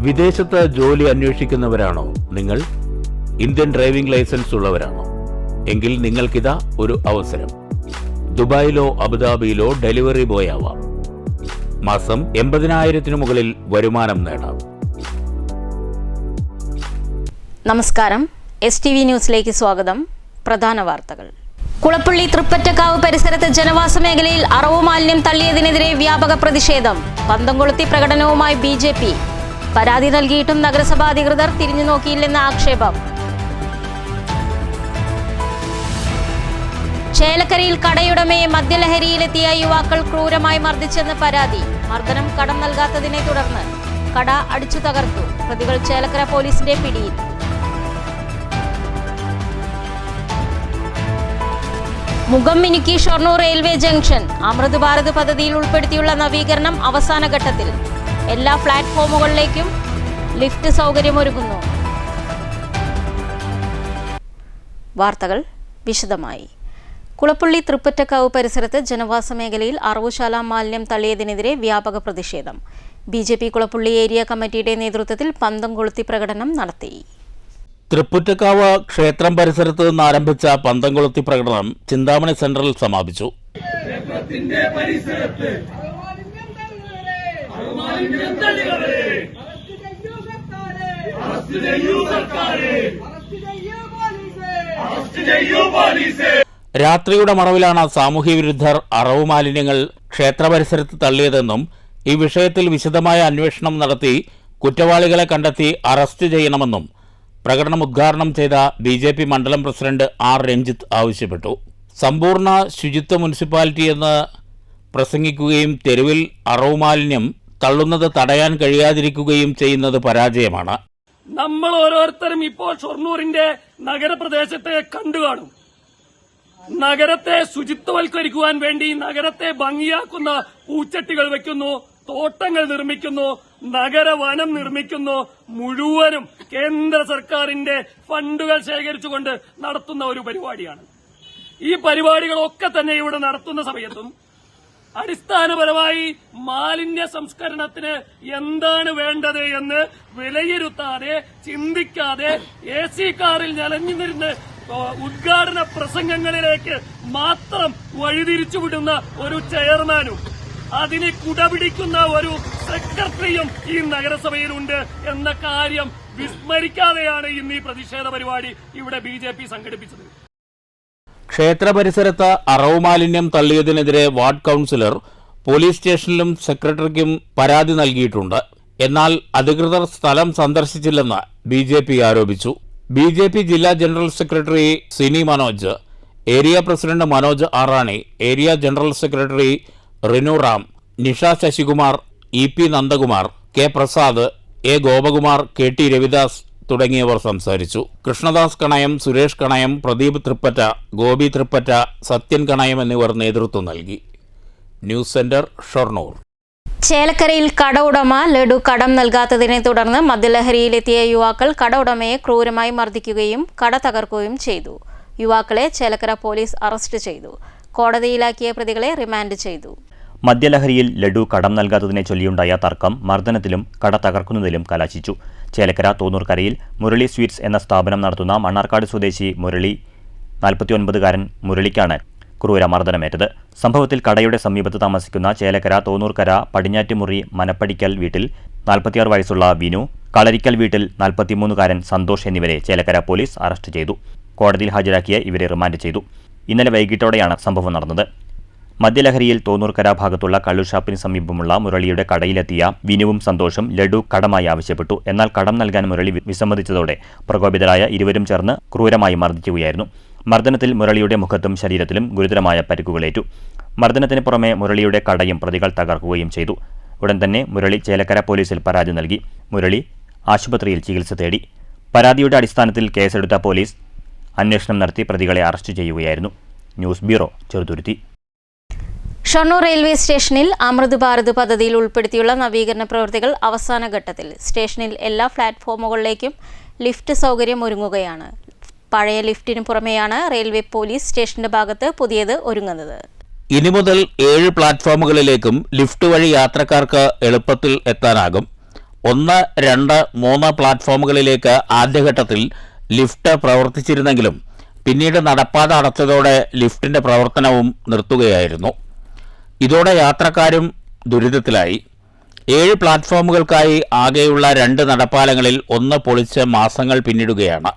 വിദേശത്ത് ജോലി അന്വേഷിക്കുന്നവരാണോ നിങ്ങൾ? ഇന്ത്യൻ ഡ്രൈവിംഗ് ലൈസൻസ് ഉള്ളവരാണോ? എങ്കിൽ നിങ്ങൾക്കിതാ ഒരു അവസരം. ദുബായിലോ അബുദാബിയിലോ ഡെലിവറി ബോയ് ആവാം. മാസം 80,000 മുകളിൽ വരുമാനം നേടാം. നമസ്കാരം, STV ന്യൂസിലേക്ക് സ്വാഗതം. പ്രധാന വാർത്തകൾ. കുളപ്പള്ളി തൃപ്പറ്റക്കാവ് പരിസരത്ത് ജനവാസ മേഖലയിൽ അറവു മാലിന്യം തള്ളിയതിനെതിരെ വ്യാപക പ്രതിഷേധം. പന്തംകൊളുത്തി പ്രകടനവുമായി BJP. പരാതി നൽകിയിട്ടും നഗരസഭാ അധികൃതർ തിരിഞ്ഞു നോക്കിയില്ലെന്ന ആക്ഷേപം. ചേലക്കരയിൽ കടയുടമയെ മദ്യലഹരിയിലെത്തിയ യുവാക്കൾ ക്രൂരമായി മർദ്ദിച്ചെന്ന് പരാതി. മർദ്ദനം കടം നൽകാത്തതിനെ തുടർന്ന് കട അടിച്ചു തകർത്തു. പ്രതികൾ ചേലക്കര പോലീസിന്റെ പിടിയിൽ. മുഖം മിനുക്കി ഷൊർണൂർ റെയിൽവേ ജംഗ്ഷൻ. അമൃത് ഭാരത് പദ്ധതിയിൽ ഉൾപ്പെടുത്തിയുള്ള നവീകരണം അവസാന ഘട്ടത്തിൽ. എല്ലാ പ്ലാറ്റ്ഫോമുകളിലേക്കും ലിഫ്റ്റ് സൗകര്യമൊരുങ്ങുന്നു. വാർത്തകൾ വിശദമായി. കുളപ്പള്ളി തൃപ്പറ്റക്കാവ് പരിസരത്ത് ജനവാസ മേഖലയിൽ അറവുശാല മാലിന്യം തള്ളിയതിനെതിരെ വ്യാപക പ്രതിഷേധം. BJP കുളപ്പള്ളി ഏരിയ കമ്മിറ്റിയുടെ നേതൃത്വത്തിൽ പന്തം കൊളുത്തി പ്രകടനം നടത്തി. തൃപ്പറ്റക്കാവ് ക്ഷേത്രം പരിസരത്ത് നിന്ന് ആരംഭിച്ച പന്തം കൊളുത്തി പ്രകടനം ചിന്താമണി സെന്ററിൽ സമാപിച്ചു. രാത്രിയുടെ മറവിലാണ് സാമൂഹ്യ വിരുദ്ധർ അറവു മാലിന്യങ്ങൾ ക്ഷേത്ര പരിസരത്ത് തള്ളിയതെന്നും ഈ വിഷയത്തിൽ വിശദമായ അന്വേഷണം നടത്തി കുറ്റവാളികളെ കണ്ടെത്തി അറസ്റ്റ് ചെയ്യണമെന്നും പ്രകടനം ഉദ്ഘാടനം ചെയ്ത BJP മണ്ഡലം പ്രസിഡന്റ് R. രഞ്ജിത്ത് ആവശ്യപ്പെട്ടു. സമ്പൂർണ്ണ ശുചിത്വ മുനിസിപ്പാലിറ്റി എന്ന് പ്രസംഗിക്കുകയും തെരുവിൽ അറവു മാലിന്യം തള്ളുന്നത് തടയാൻ കഴിയാതിരിക്കുകയും ചെയ്യുന്നത് പരാജയമാണ്. നമ്മൾ ഓരോരുത്തരും ഇപ്പോൾ ഷൊർണൂരിന്റെ നഗരപ്രദേശത്തെ കണ്ടുകാണും. നഗരത്തെ ശുചിത്വവൽക്കരിക്കുവാൻ വേണ്ടി നഗരത്തെ ഭംഗിയാക്കുന്ന പൂച്ചട്ടികൾ വയ്ക്കുന്നു, തോട്ടങ്ങൾ നിർമ്മിക്കുന്നു, നഗരവനം നിർമ്മിക്കുന്നു. മുഴുവനും കേന്ദ്ര സർക്കാരിന്റെ ഫണ്ടുകൾ ശേഖരിച്ചുകൊണ്ട് നടത്തുന്ന ഒരു പരിപാടിയാണ്. ഈ പരിപാടികളൊക്കെ തന്നെ ഇവിടെ നടത്തുന്ന സമയത്തും അടിസ്ഥാനപരമായി മാലിന്യ സംസ്കരണത്തിന് എന്താണ് വേണ്ടത് എന്ന് വിലയിരുത്താതെ, ചിന്തിക്കാതെ AC കാറിൽ ഞലഞ്ഞിരുന്ന് ഉദ്ഘാടന പ്രസംഗങ്ങളിലേക്ക് മാത്രം വഴിതിരിച്ചുവിടുന്ന ഒരു ചെയർമാനും അതിന് കുടപിടിക്കുന്ന ഒരു സെക്രട്ടറിയും ഈ നഗരസഭയിലുണ്ട് എന്ന കാര്യം വിസ്മരിക്കാതെയാണ് ഇന്ന് ഈ പ്രതിഷേധ പരിപാടി ഇവിടെ BJP സംഘടിപ്പിച്ചത്. ക്ഷേത്ര പരിസരത്ത് അറവു മാലിന്യം തള്ളിയതിനെതിരെ വാർഡ് കൌൺസിലർ പോലീസ് സ്റ്റേഷനിലും സെക്രട്ടറിക്കും പരാതി നൽകിയിട്ടുണ്ട്. എന്നാൽ അധികൃതർ സ്ഥലം സന്ദർശിച്ചില്ലെന്ന് BJP ആരോപിച്ചു. BJP ജില്ലാ general secretary Sini Manoj, area president Manoj Arani, area general secretary Rinu Ram, Nisha Sasikumar, EP Nandakumar, K. Prasad, A. Gopakumar, KT Ravidas തുടങ്ങിയവർ സംസാരിച്ചു. കൃഷ്ണദാസ് കണയം, സുരേഷ് കണയം, പ്രദീപ് തൃപ്പറ്റ, ഗോപി തൃപ്പറ്റ, സത്യൻ കണയം എന്നിവർ നേതൃത്വം നൽകി. News centre, Shoranur. ചേലക്കരയിൽ കട ഉടമ ലഡു കടം നൽകാത്തതിനെ തുടർന്ന് മദ്യലഹരിയിലെത്തിയ യുവാക്കൾ കട ഉടമയെ ക്രൂരമായി മർദ്ദിക്കുകയും കട തകർക്കുകയും ചെയ്തു. യുവാക്കളെ ചേലക്കര പോലീസ് അറസ്റ്റ് ചെയ്തു. കോടതിയിലാക്കിയ പ്രതികളെ റിമാൻഡ് ചെയ്തു. മദ്യലഹരിയിൽ ലഡു കടം നൽകാത്തതിനെ ചൊല്ലിയുണ്ടായ തർക്കം മർദ്ദനത്തിലും കട തകർക്കുന്നതിലും കലാശിച്ചു. ചേലക്കര തോന്നൂർക്കരയിൽ മുരളി സ്വീറ്റ്സ് എന്ന സ്ഥാപനം നടത്തുന്ന മണ്ണാർക്കാട് സ്വദേശി മുരളി 49-കാരൻ മുരളിക്കാണ് ക്രൂരമർദ്ദനമേറ്റത്. സംഭവത്തിൽ കടയുടെ സമീപത്ത് താമസിക്കുന്ന ചേലക്കര തോന്നൂർക്കര പടിഞ്ഞാറ്റുമുറി മനപ്പടിക്കൽ വീട്ടിൽ 46 വയസ്സുള്ള വിനു, കളരിക്കൽ വീട്ടിൽ 43-കാരൻ സന്തോഷ് എന്നിവരെ ചേലക്കര പോലീസ് അറസ്റ്റ് ചെയ്തു. കോടതിയിൽ ഹാജരാക്കിയ ഇവരെ റിമാൻഡ് ചെയ്തു. ഇന്നലെ വൈകിട്ടോടെയാണ് സംഭവം നടന്നത്. മദ്യലഹരിയിൽ തോന്നൂർക്കര ഭാഗത്തുള്ള കള്ളുഷാപ്പിന് സമീപമുള്ള മുരളിയുടെ കടയിലെത്തിയ വിനുവും സന്തോഷും ലഡു കടമായി ആവശ്യപ്പെട്ടു. എന്നാൽ കടം നൽകാൻ മുരളി വിസമ്മതിച്ചതോടെ പ്രകോപിതരായ ഇരുവരും ചേർന്ന് ക്രൂരമായി മർദ്ദിക്കുകയായിരുന്നു. മർദ്ദനത്തിൽ മുരളിയുടെ മുഖത്തും ശരീരത്തിലും ഗുരുതരമായ പരിക്കുകളേറ്റു. മർദ്ദനത്തിന് പുറമെ മുരളിയുടെ കടയും പ്രതികൾ തകർക്കുകയും ചെയ്തു. ഉടൻ തന്നെ മുരളി ചേലക്കര പോലീസിൽ പരാതി നൽകി. മുരളി ആശുപത്രിയിൽ ചികിത്സ തേടി. പരാതിയുടെ അടിസ്ഥാനത്തിൽ കേസെടുത്ത പോലീസ് അന്വേഷണം നടത്തി പ്രതികളെ അറസ്റ്റ് ചെയ്യുകയായിരുന്നു. News bureau, Cheruthuruthy. Shoranur railway സ്റ്റേഷനിൽ അമൃത് ഭാരത് പദ്ധതിയിൽ ഉൾപ്പെടുത്തിയുള്ള നവീകരണ പ്രവൃത്തികൾ അവസാന ഘട്ടത്തിൽ. സ്റ്റേഷനിൽ എല്ലാ പ്ലാറ്റ്ഫോമുകളിലേക്കും ലിഫ്റ്റ് സൗകര്യം ഒരുങ്ങുകയാണ്. പഴയ ലിഫ്റ്റിനു പുറമെയാണ് റെയിൽവേ പോലീസ് സ്റ്റേഷന്റെ ഭാഗത്ത് പുതിയത് ഒരുങ്ങുന്നത്. ഇനി മുതൽ 7 പ്ലാറ്റ്ഫോമുകളിലേക്കും ലിഫ്റ്റ് വഴി യാത്രക്കാർക്ക് എളുപ്പത്തിൽ എത്താനാകും. 1, 2, 3 പ്ലാറ്റ്ഫോമുകളിലേക്ക് ആദ്യഘട്ടത്തിൽ ലിഫ്റ്റ് പ്രവർത്തിച്ചിരുന്നെങ്കിലും പിന്നീട് നടപ്പാത അടച്ചതോടെ ലിഫ്റ്റിന്റെ പ്രവർത്തനവും നിർത്തുകയായിരുന്നു. ഇതോടെ യാത്രക്കാരും ദുരിതത്തിലായി. 7 പ്ലാറ്റ്ഫോമുകൾക്കായി ആകെയുള്ള 2 നടപ്പാലങ്ങളിൽ 1 പൊളിച്ച് മാസങ്ങൾ പിന്നിടുകയാണ്.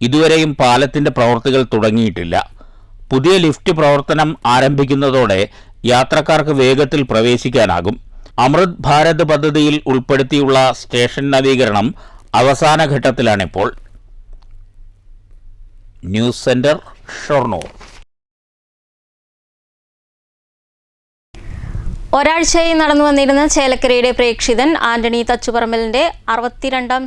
ഇതുവരെയും പാലത്തിന്റെ പ്രവൃത്തികൾ തുടങ്ങിയിട്ടില്ല. പുതിയ ലിഫ്റ്റ് പ്രവർത്തനം ആരംഭിക്കുന്നതോടെ യാത്രക്കാർക്ക് വേഗത്തിൽ പ്രവേശിക്കാനാകും. അമൃത് ഭാരത് പദ്ധതിയിൽ ഉൾപ്പെടുത്തിയുള്ള സ്റ്റേഷൻ നവീകരണം അവസാന ഘട്ടത്തിലാണിപ്പോൾ. News centre, Shoranur. ഒരാഴ്ചയായി നടന്നു വന്നിരുന്ന ചേലക്കരയുടെ പ്രേക്ഷിതൻ ആന്റണി തച്ചുപറമ്പലിന്റെ 62ാം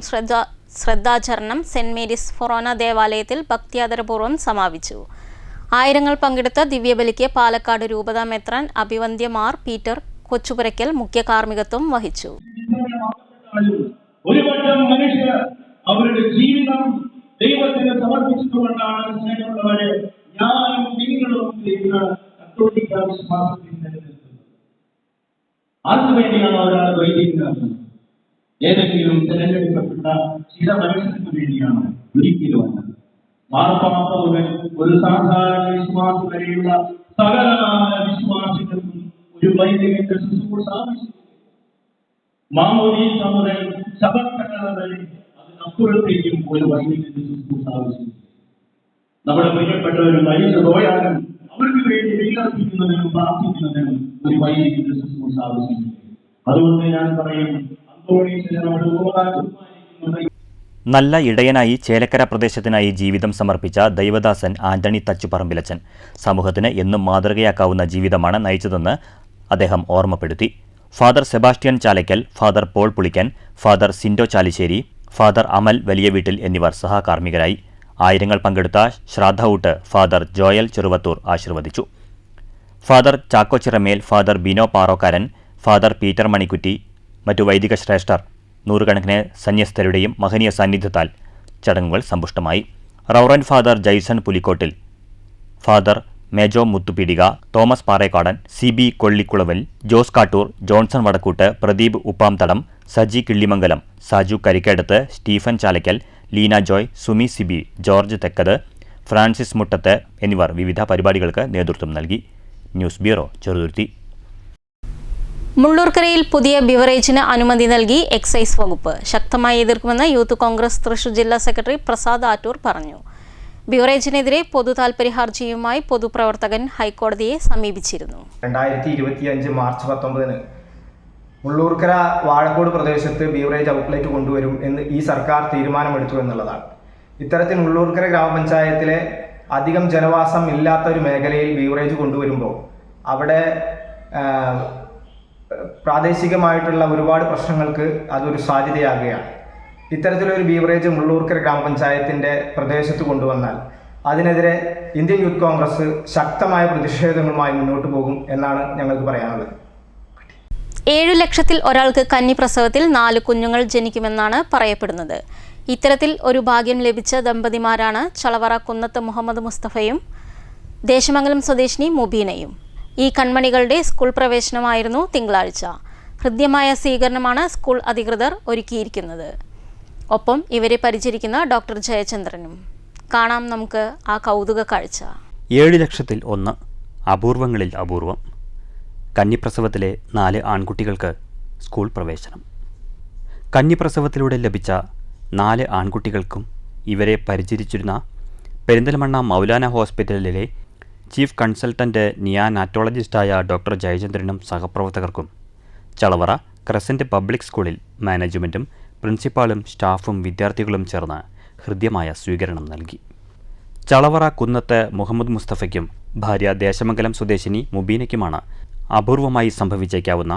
ശ്രദ്ധാചരണം സെന്റ് മേരീസ് ഫൊറോന ദേവാലയത്തിൽ ഭക്തിയാദരപൂർവ്വം സമാപിച്ചു. ആയിരങ്ങൾ പങ്കെടുത്ത ദിവ്യബലിക്ക് പാലക്കാട് രൂപതാ മെത്രാൻ അഭിവന്ദ്യമാർ പീറ്റർ കൊച്ചുപുരയ്ക്കൽ മുഖ്യ കാർമ്മികത്വം വഹിച്ചു. ഒരുപറ്റം മനുഷ്യർ അവരുടെ ജീവിതം ദൈവത്തിന് സമർപ്പിച്ചുകൊണ്ടാണ് സ്നേഹമുള്ളവരെ ഞാനും നിങ്ങളും കത്തോലിക്ക വിശ്വാസത്തിൽ നിലനിൽക്കുന്നത്. അതിനുവേണ്ടിയാണ് ഒരാൾ വൈദികനാണ്. ഏതെങ്കിലും തിരഞ്ഞെടുക്കപ്പെട്ട ചില മനുഷ്യർക്ക് വേണ്ടിയാണ് ഒരിക്കലുമല്ല. മാർപ്പാപ്പ മുതൽ ഒരു സാധാരണ വിശ്വാസം വരെയുള്ള സകലമായ വിശ്വാസികൾക്കും ഒരു വൈദികന്റെ ശുശ്രൂഷ ആവശ്യമില്ല. മാമോദീസ മുതൽ ശബക്കട വരെ അതിനപ്പുറത്തേക്കും ഒരു വൈദികന്റെ ശുശ്രൂഷ ആവശ്യമില്ല. നമ്മുടെ പ്രിയപ്പെട്ടവരും മരിച്ചു പോയാലും അവർക്ക് വേണ്ടി വിലർപ്പിക്കുന്നതിനും പ്രാർത്ഥിക്കുന്നതിനും ഒരു വൈദികന്റെ ശുശ്രൂഷ ആവശ്യമില്ല. അതുകൊണ്ട് ഞാൻ പറയും, നല്ല ഇടയനായി ചേലക്കര പ്രദേശത്തിനായി ജീവിതം സമർപ്പിച്ച ദൈവദാസൻ ആന്റണി തച്ചുപറമ്പിലച്ചൻ സമൂഹത്തിന് എന്നും മാതൃകയാക്കാവുന്ന ജീവിതമാണ് നയിച്ചതെന്ന് അദ്ദേഹം ഓർമ്മപ്പെടുത്തി. Father Sebastian Chalakkal, father Paul Pulickan, father Sindo Chalissery, father Amal Valiya Veettil എന്നിവർ സഹകാർമ്മികരായി. ആയിരങ്ങൾ പങ്കെടുത്ത ശ്രാദ്ധഊട്ട് ഫാദർ ജോയൽ ചെറുവത്തൂർ ആശീർവദിച്ചു. Father Chacko Chiramel, father Bino Parokkaran, father Peter Manikkutty, മറ്റു വൈദിക ശ്രേഷ്ഠർ, നൂറുകണക്കിന് സന്യസ്തരുടെയും മഹനീയ സാന്നിധ്യത്താൽ ചടങ്ങുകൾ സമ്പുഷ്ടമായി. Reverend father Jaison Pulikkottil, father Mejo Muthupeedika, Thomas Parekkadan, CB Kollikulavan, Jose Kattoor, Johnson Vadakkoot, Pradeep Uppamthadam, Saji Killimangalam, Saju Karikkedath, Stephen Chalakkal, Leena Joy, Sumi Sibi, George തെക്കത്, Francis മുട്ടത്ത് എന്നിവർ വിവിധ പരിപാടികൾക്ക് നേതൃത്വം നൽകി. News bureau, Cheruthuruthy. മുള്ളൂർക്കരയിൽ പുതിയ ബിവറേജിന് അനുമതി നൽകി എക്സൈസ് വകുപ്പ്. ശക്തമായി എതിർക്കുമെന്ന് യൂത്ത് കോൺഗ്രസ് തൃശൂർ ജില്ലാ സെക്രട്ടറി പ്രസാദ് ആറ്റൂർ പറഞ്ഞു. ബിവറേജിനെതിരെ പൊതു താൽപര്യ ഹർജിയുമായി പൊതുപ്രവർത്തകൻ ഹൈക്കോടതിയെ സമീപിച്ചിരുന്നു. 2025 മാർച്ച് 19 മുള്ളൂർക്കര വാഴക്കോട് പ്രദേശത്ത് ബീവറേജ് ഔട്ട്ലെറ്റ് കൊണ്ടുവരും എന്ന് ഈ സർക്കാർ തീരുമാനമെടുത്തു എന്നുള്ളതാണ്. ഇത്തരത്തിൽ മുള്ളൂർക്കര ഗ്രാമപഞ്ചായത്തിലെ അധികം ജനവാസം ഇല്ലാത്ത ഒരു മേഖലയിൽ ബീവറേജ് കൊണ്ടുവരുമ്പോൾ അവിടെ പ്രാദേശികമായിട്ടുള്ള ഒരുപാട് പ്രശ്നങ്ങൾക്ക് അതൊരു സാധ്യതയാകുകയാണ്. ഇത്തരത്തിലൊരു ബീവറേജ് മുള്ളൂർക്കര ഗ്രാമപഞ്ചായത്തിൻ്റെ പ്രദേശത്ത് കൊണ്ടുവന്നാൽ അതിനെതിരെ ഇന്ത്യൻ യൂത്ത് കോൺഗ്രസ് ശക്തമായ പ്രതിഷേധങ്ങളുമായി മുന്നോട്ട് പോകും എന്നാണ് ഞങ്ങൾക്ക് പറയാനുള്ളത്. 7 ലക്ഷത്തിൽ ഒരാൾക്ക് കന്നിപ്രസവത്തിൽ 4 കുഞ്ഞുങ്ങൾ ജനിക്കുമെന്നാണ് പറയപ്പെടുന്നത്. ഇത്തരത്തിൽ ഒരു ഭാഗ്യം ലഭിച്ച ദമ്പതിമാരാണ് ചളവറ കുന്നത്ത് മുഹമ്മദ് മുസ്തഫയും ദേശമംഗലം സ്വദേശിനി മുബീനയും. ഈ കൺമണികളുടെ സ്കൂൾ പ്രവേശനമായിരുന്നു തിങ്കളാഴ്ച. ഹൃദ്യമായ സ്വീകരണമാണ് സ്കൂൾ അധികൃതർ ഒരുക്കിയിരിക്കുന്നത്. ഒപ്പം ഇവരെ പരിചരിക്കുന്ന ഡോക്ടർ ജയചന്ദ്രനും. കാണാം നമുക്ക് ആ കൗതുക കാഴ്ച. 7 ലക്ഷത്തിൽ 1, അപൂർവങ്ങളിൽ അപൂർവം. കന്നിപ്രസവത്തിലെ 4 ആൺകുട്ടികൾക്ക് സ്കൂൾ പ്രവേശനം. കന്നിപ്രസവത്തിലൂടെ ലഭിച്ച 4 ആൺകുട്ടികൾക്കും ഇവരെ പരിചരിച്ചിരുന്ന പെരിന്തൽമണ്ണ മൗലാന ഹോസ്പിറ്റലിലെ ചീഫ് കൺസൾട്ടന്റ് നിയാനാറ്റോളജിസ്റ്റായ ഡോക്ടർ ജയചന്ദ്രനും സഹപ്രവർത്തകർക്കും ചളവറ ക്രസന്റ് പബ്ലിക് സ്കൂളിൽ മാനേജ്മെൻറ്റും പ്രിൻസിപ്പാളും സ്റ്റാഫും വിദ്യാർത്ഥികളും ചേർന്ന് ഹൃദ്യമായ സ്വീകരണം നൽകി. ചളവറ കുന്നത്ത് മുഹമ്മദ് മുസ്തഫയ്ക്കും ഭാര്യ ദേശമംഗലം സ്വദേശിനി മുബീനയ്ക്കുമാണ് അപൂർവമായി സംഭവിച്ചേക്കാവുന്ന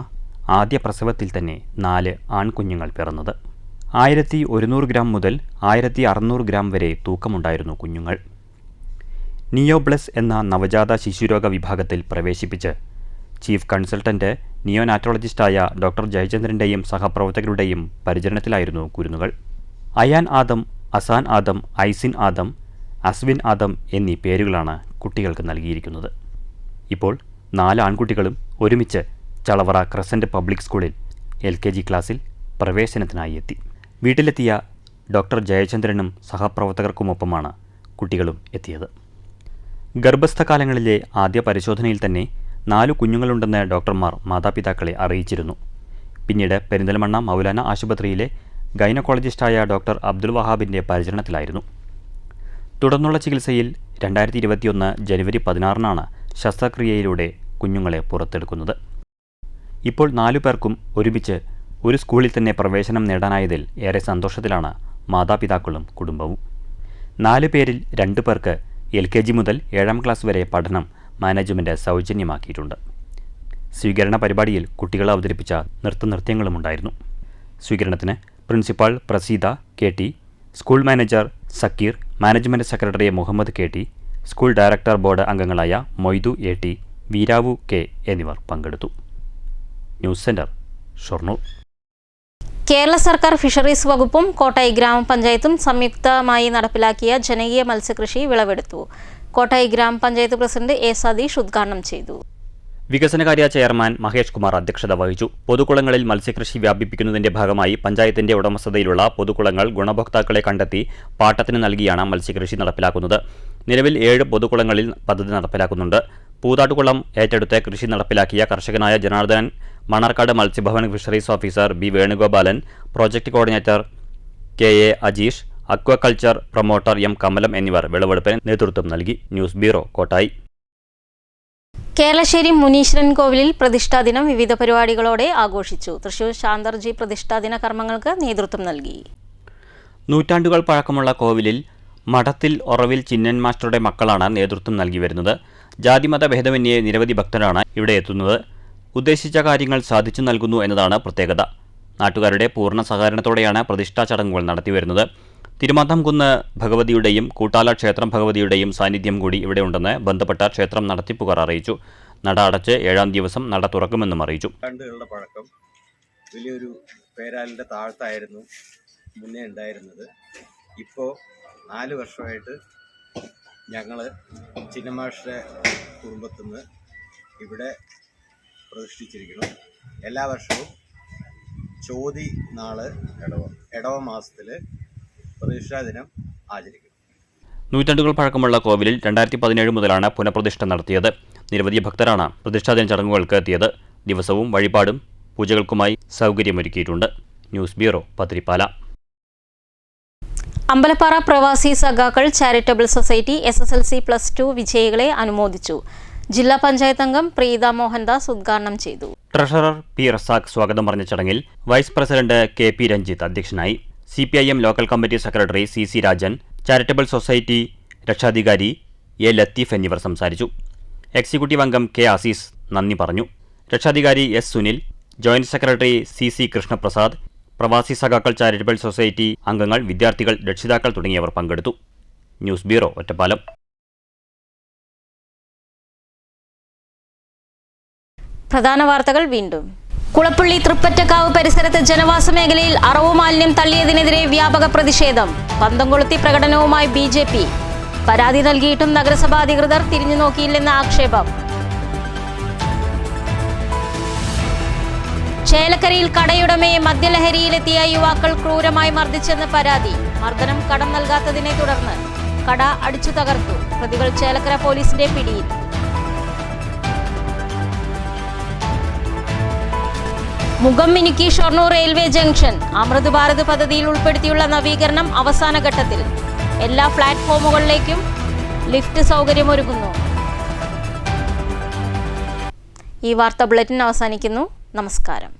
ആദ്യ പ്രസവത്തിൽ തന്നെ 4 ആൺകുഞ്ഞുങ്ങൾ പിറന്നത്. 1100 ഗ്രാം മുതൽ 1600 ഗ്രാം വരെ തൂക്കമുണ്ടായിരുന്നു കുഞ്ഞുങ്ങൾ. നിയോബ്ലസ് എന്ന നവജാത ശിശുരോഗ വിഭാഗത്തിൽ പ്രവേശിപ്പിച്ച് ചീഫ് കൺസൾട്ടന്റ് നിയോനാറ്റോളജിസ്റ്റായ ഡോക്ടർ ജയചന്ദ്രൻ്റെയും സഹപ്രവർത്തകരുടെയും പരിചരണത്തിലായിരുന്നു കുരുന്നുകൾ. അയാൻ ആദം, അസാൻ ആദം, ഐസിൻ ആദം, അസ്വിൻ ആദം എന്നീ പേരുകളാണ് കുട്ടികൾക്ക് നൽകിയിരിക്കുന്നത്. ഇപ്പോൾ 4 ആൺകുട്ടികളും ഒരുമിച്ച് ചളവറ ക്രസന്റ് പബ്ലിക് സ്കൂളിൽ LKG ക്ലാസ്സിൽ പ്രവേശനത്തിനായി എത്തി. വീട്ടിലെത്തിയ ഡോക്ടർ ജയചന്ദ്രനും സഹപ്രവർത്തകർക്കുമൊപ്പമാണ് കുട്ടികളും എത്തിയത്. ഗർഭസ്ഥകാലങ്ങളിലെ ആദ്യ പരിശോധനയിൽ തന്നെ 4 കുഞ്ഞുങ്ങളുണ്ടെന്ന് ഡോക്ടർമാർ മാതാപിതാക്കളെ അറിയിച്ചിരുന്നു. പിന്നീട് പെരിന്തൽമണ്ണ മൗലാന ആശുപത്രിയിലെ ഗൈനക്കോളജിസ്റ്റായ ഡോക്ടർ അബ്ദുൽ വഹാബിൻ്റെ പരിചരണത്തിലായിരുന്നു. തുടർന്നുള്ള ചികിത്സയിൽ 2021 ജനുവരി 16 ശസ്ത്രക്രിയയിലൂടെ കുഞ്ഞുങ്ങളെ പുറത്തെടുക്കുന്നത്. ഇപ്പോൾ 4 പേർക്കും ഒരുമിച്ച് ഒരു സ്കൂളിൽ തന്നെ പ്രവേശനം നേടാനായതിൽ ഏറെ സന്തോഷത്തിലാണ് മാതാപിതാക്കളും കുടുംബവും. 4 പേരിൽ 2 പേർക്ക് LKG മുതൽ 7ാം ക്ലാസ് വരെ പഠനം മാനേജ്മെൻറ്റ് സൗജന്യമാക്കിയിട്ടുണ്ട്. സ്വീകരണ പരിപാടിയിൽ കുട്ടികൾ അവതരിപ്പിച്ച നൃത്യങ്ങളുമുണ്ടായിരുന്നു. സ്വീകരണത്തിന് principal Praseetha KT, school manager Zakir, management secretary Muhammad KT, school director board അംഗങ്ങളായ മൊയ്തു AT, വീരാവു K എന്നിവർ പങ്കെടുത്തു. News centre, Shoranur. കേരള സർക്കാർ ഫിഷറീസ് വകുപ്പും കോട്ടായി ഗ്രാമപഞ്ചായത്തും സംയുക്തമായി നടപ്പിലാക്കിയ ജനകീയ മത്സ്യകൃഷി വിളവെടുത്തു. കോട്ടായി ഗ്രാമപഞ്ചായത്ത് പ്രസിഡന്റ് A സതീഷ് ഉദ്ഘാടനം ചെയ്തു. വികസനകാര്യ ചെയർമാൻ മഹേഷ് കുമാർ അധ്യക്ഷത വഹിച്ചു. പൊതുകുളങ്ങളിൽ മത്സ്യകൃഷി വ്യാപിപ്പിക്കുന്നതിന്റെ ഭാഗമായി പഞ്ചായത്തിന്റെ ഉടമസ്ഥതയിലുള്ള പൊതുകുളങ്ങൾ ഗുണഭോക്താക്കളെ കണ്ടെത്തി പാട്ടത്തിന് നൽകിയാണ് മത്സ്യകൃഷി നടപ്പിലാക്കുന്നത്. നിലവിൽ 7 പൊതുകുളങ്ങളിൽ പദ്ധതി നടപ്പിലാക്കുന്നുണ്ട്. പൂതാട്ടുകുളം ഏറ്റെടുത്ത് കൃഷി നടപ്പിലാക്കിയ കർഷകനായ Janardhanan, Mannarkkad Matsyabhavan fisheries officer B Venugopalan, project coordinator KA Ajeesh, aquaculture promoter M Kamalam എന്നിവർ വിളവെടുപ്പിന് നേതൃത്വം നൽകി. News bureau, Kottayi. കേരളശ്ശേരി മുനീശ്വരൻ കോവിലിൽ പ്രതിഷ്ഠാദിനം വിവിധ പരിപാടികളോടെ ആഘോഷിച്ചു. തൃശൂർ ശാന്തർജി പ്രതിഷ്ഠാദിന കർമ്മങ്ങൾക്ക് നേതൃത്വം നൽകി. നൂറ്റാണ്ടുകൾ പഴക്കമുള്ള കോവിലിൽ മഠത്തിൽ ഒറവിൽ ചിന്നൻ മാസ്റ്ററുടെ മക്കളാണ് നേതൃത്വം നൽകി വരുന്നത്. ജാതിമത ഭേദമന്യേ നിരവധി ഭക്തരാണ് ഇവിടെ എത്തുന്നത്. ഉദ്ദേശിച്ച കാര്യങ്ങൾ സാധിച്ചു നൽകുന്നു എന്നതാണ് പ്രത്യേകത. നാട്ടുകാരുടെ പൂർണ്ണ സഹകരണത്തോടെയാണ് പ്രതിഷ്ഠാ ചടങ്ങുകൾ നടത്തിവരുന്നത്. തിരുമാന്താംകുന്ന് ഭഗവതിയുടെയും കൂട്ടാല ക്ഷേത്രം ഭഗവതിയുടെയും സാന്നിധ്യം കൂടി ഇവിടെയുണ്ടെന്ന് ബന്ധപ്പെട്ട ക്ഷേത്രം നടത്തിപ്പുകാർ അറിയിച്ചു. നട അടച്ച് 7ാം ദിവസം നട തുറക്കുമെന്നും അറിയിച്ചു. നൂറ്റാണ്ടുകളുടെ പഴക്കം, വലിയൊരു പേരാലിൻ്റെ താഴത്തായിരുന്നു മുന്നേ ഉണ്ടായിരുന്നത്. ഇപ്പോൾ 4 വർഷമായിട്ട് ഞങ്ങൾ ചിന്നമാഷയുടെ കുടുംബത്തിൽ നിന്ന് ഇവിടെ പ്രതിഷ്ഠിച്ചിരിക്കുന്നു. എല്ലാ വർഷവും ചോതി നാള് ഇടവ മാസത്തിൽ പ്രതിഷ്ഠാ ദിനം ആചരിക്കുന്നു. നൂറ്റാണ്ടുകൾ പഴക്കമുള്ള കോവിലിൽ 2017 മുതലാണ് പുനഃപ്രതിഷ്ഠ നടത്തിയത്. നിരവധി ഭക്തരാണ് പ്രതിഷ്ഠാദിന ചടങ്ങുകൾക്ക് എത്തിയത്. ദിവസവും വഴിപാടും പൂജകൾക്കുമായി സൗകര്യമൊരുക്കിയിട്ടുണ്ട്. News bureau, Pathirippala. അമ്പലപ്പാറ പ്രവാസി സഖാക്കൾ ചാരിറ്റബിൾ സൊസൈറ്റി SSLC+2 വിജയികളെ അനുമോദിച്ചു. ജില്ലാ പഞ്ചായത്ത് അംഗം പ്രീത മോഹൻദാസ് ഉദ്ഘാടനം ചെയ്തു. ട്രഷറർ P റസാഖ് സ്വാഗതം പറഞ്ഞ ചടങ്ങിൽ വൈസ് പ്രസിഡന്റ് KP രഞ്ജിത്ത് അധ്യക്ഷനായി. CPIM local committee secretary CC Rajan, charitable society രക്ഷാധികാരി A ലത്തീഫ് എന്നിവർ സംസാരിച്ചു. എക്സിക്യൂട്ടീവ് അംഗം K ആസീസ് നന്ദി പറഞ്ഞു. രക്ഷാധികാരി S Sunil, joint secretary CC Krishnaprasad, പ്രവാസി സഖാക്കൾ ചാരിറ്റബിൾ സൊസൈറ്റി അംഗങ്ങൾ, വിദ്യാർത്ഥികൾ, രക്ഷിതാക്കൾ തുടങ്ങിയവർ പങ്കെടുത്തു. News bureau, Ottapalam. പ്രധാന വാർത്തകൾ വീണ്ടും. കുളപ്പള്ളി തൃപ്പറ്റക്കാവ് പരിസരത്ത് ജനവാസ മേഖലയിൽ അറവു മാലിന്യം തള്ളിയതിനെതിരെ വ്യാപക പ്രതിഷേധം. പന്തം കൊളുത്തി പ്രകടനവുമായി BJP. പരാതി നൽകിയിട്ടും നഗരസഭാ അധികൃതർ തിരിഞ്ഞു നോക്കിയില്ലെന്ന ആക്ഷേപം. ചേലക്കരയിൽ കടയുടമയെ മദ്യലഹരിയിലെത്തിയ യുവാക്കൾ ക്രൂരമായി മർദ്ദിച്ചെന്ന് പരാതി. മർദ്ദനം കടം നൽകാത്തതിനെ തുടർന്ന് കട അടിച്ചു തകർത്തു. പ്രതികൾ ചേലക്കര പോലീസിന്റെ പിടിയിൽ. മുഖം മിനുക്കി ഷൊർണൂർ റെയിൽവേ ജംഗ്ഷൻ. അമൃത് ഭാരത് പദ്ധതിയിൽ ഉൾപ്പെടുത്തിയുള്ള നവീകരണം അവസാന ഘട്ടത്തിൽ. എല്ലാ പ്ലാറ്റ്ഫോമുകളിലേക്കും ലിഫ്റ്റ് സൗകര്യമൊരുക്കുന്നു. ഈ വാർത്താ ബുള്ളറ്റിൻ അവസാനിക്കുന്നു. നമസ്കാരം.